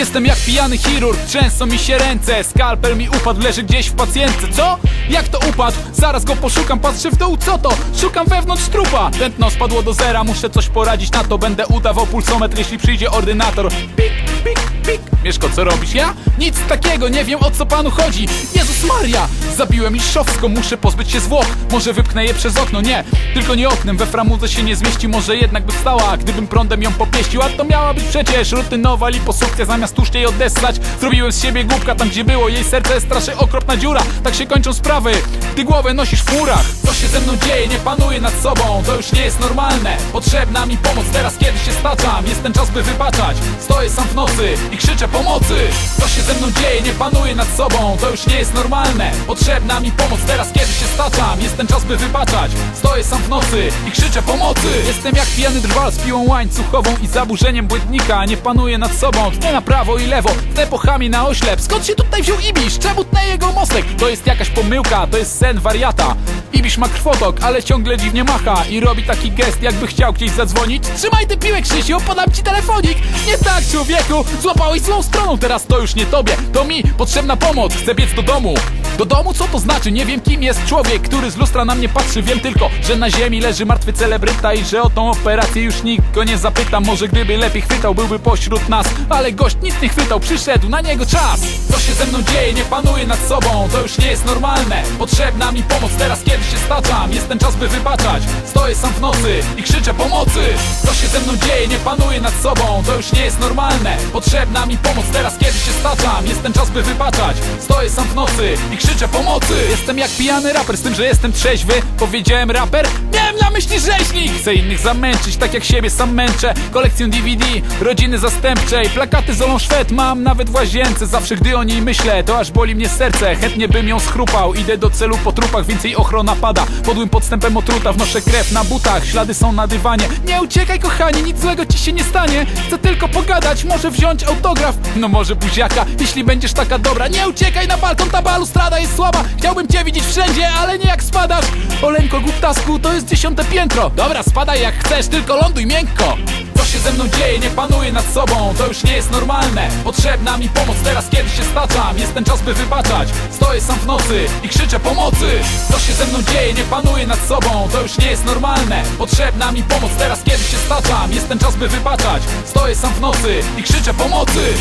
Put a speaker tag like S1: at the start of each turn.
S1: Jestem jak pijany chirurg, trzęsą mi się ręce. Skalpel mi upadł, leży gdzieś w pacjentce. Co? Jak to upadł? Zaraz go poszukam, patrzę w dół, co to? Szukam wewnątrz trupa. Tętno spadło do zera, muszę coś poradzić na to. Będę udawał pulsometr, jeśli przyjdzie ordynator. Pik, pik, pik. Mieszko, co robisz? Ja? Nic takiego, nie wiem o co panu chodzi. Jezus Maria! Zabiłem Liszowską, muszę pozbyć się zwłok. Może wypchnę je przez okno, nie, tylko nie oknem. We framudze się nie zmieści, może jednak by wstała, gdybym prądem ją popieścił. A to miała być przecież rutynowa liposukcja. Zamiast tłuszcz odessać, zrobiłem z siebie głupka. Tam gdzie było jej serce jest strasznie okropna dziura. Tak się kończą sprawy, ty głowę nosisz w chmurach. Co się ze mną dzieje, nie panuję nad sobą. To już nie jest normalne, potrzebna mi pomoc. Teraz kiedy się staczam, jest ten czas by wybaczać. Stoję sam w nocy i krzyczę pomocy. Co się ze mną dzieje, nie panuję nad sobą. To już nie jest normalne, potrzebna mi pomoc. Teraz kiedy się staczam, jest ten czas by wybaczać. Stoję sam w nocy i krzyczę pomocy. Jestem jak pijany drwal z piłą łańcuchową i zaburzeniem błędnika. Nie panuję nad sobą, tnę na prawo i lewo, tnę pochami na oślep. Skąd się tutaj wziął Ibisz? Czemu tnę jego mostek? To jest jakaś pomyłka, to jest sen wariata. Ibisz ma krwotok, ale ciągle dziwnie macha i robi taki gest, jakby chciał gdzieś zadzwonić. Trzymaj tę piłę, Krzysiu, podam ci telefonik. Nie tak, człowieku, złapałeś złą stroną. Teraz to już nie tobie, to mi potrzebna pomoc. Chcę biec do domu. Do domu? Co to znaczy? Nie wiem kim jest człowiek, który z lustra na mnie patrzy. Wiem tylko, że na ziemi leży martwy celebryta i że o tą operację już nikt go nie zapyta. Może gdyby lepiej chwytał, byłby pośród nas. Ale gość nic nie chwytał, przyszedł na niego czas. Co się ze mną dzieje, nie panuję nad sobą. To już nie jest normalne, potrzebna mi pomoc. Teraz kiedy się staczam, jest ten czas by wybaczać. Stoję sam w nocy i krzyczę pomocy. Co się ze mną dzieje, nie panuję nad sobą. To już nie jest normalne, potrzebna mi pomoc. Teraz kiedy się staczam, jest ten czas by wybaczać. Stoję sam w nocy i krzyczę pomocy. Jestem jak pijany raper, z tym, że jestem trzeźwy. Powiedziałem raper? Miałem na myśli rzeźnik. Chcę innych zamęczyć, tak jak siebie sam męczę. Kolekcję DVD, rodziny zastępczej, plakaty z Olą Szwed mam nawet w łazience. Zawsze gdy o niej myślę, to aż boli mnie serce. Chętnie bym ją schrupał, idę do celu po trupach. Więcej ochrona pada, podłym podstępem otruta. Wnoszę krew na butach, ślady są na dywanie. Nie uciekaj kochanie, nic złego ci się nie stanie. Chcę tylko pogadać, może wziąć autograf. No może buziaka, jeśli będziesz taka dobra. Nie uciekaj na balkon, ta balustrada jest słaba. Chciałbym cię widzieć wszędzie, ale nie jak spadasz. Oleńko głuptasku, to jest 10. piętro. Dobra, spadaj jak chcesz, tylko ląduj miękko. Co się ze mną dzieje, nie panuję nad sobą. To już nie jest normalne, potrzebna mi pomoc. Teraz kiedy się staczam, jest ten czas by wybaczać. Stoję sam w nocy i krzyczę pomocy. Co się ze mną dzieje, nie panuję nad sobą. To już nie jest normalne, potrzebna mi pomoc. Teraz kiedy się staczam, jest ten czas by wybaczać. Stoję sam w nocy i krzyczę pomocy.